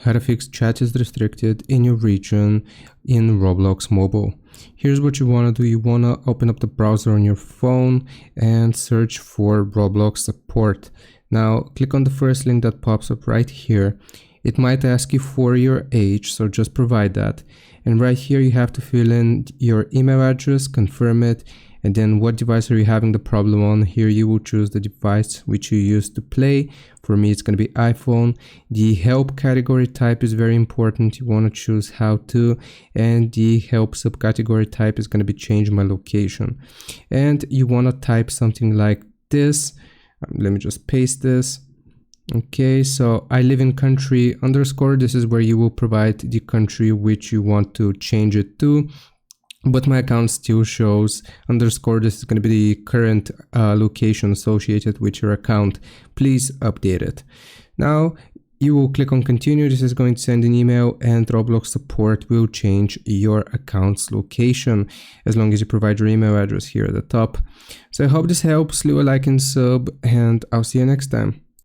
How to fix chat is restricted in your region in Roblox mobile. Here's what you want to do. You want to open up the browser on your phone and search for Roblox support. Now click on the first link that pops up right here. It might ask you for your age, so just provide that. And right here you have to fill in your email address, confirm it, and then what device are you having the problem on. Here you will choose the device which you use to play. For me it's going to be iPhone. The help category type is very important. You want to choose how to, and the help subcategory type is going to be change my location. And you want to type something like this. Let me just paste this. Okay, so I live in country underscore. This is where you will provide the country which you want to change it to. But my account still shows underscore. This is going to be the current location associated with your account. Please update it. Now you will click on continue. This is going to send an email, and Roblox support will change your account's location as long as you provide your email address here at the top. So I hope this helps. Leave a like and sub, and I'll see you next time.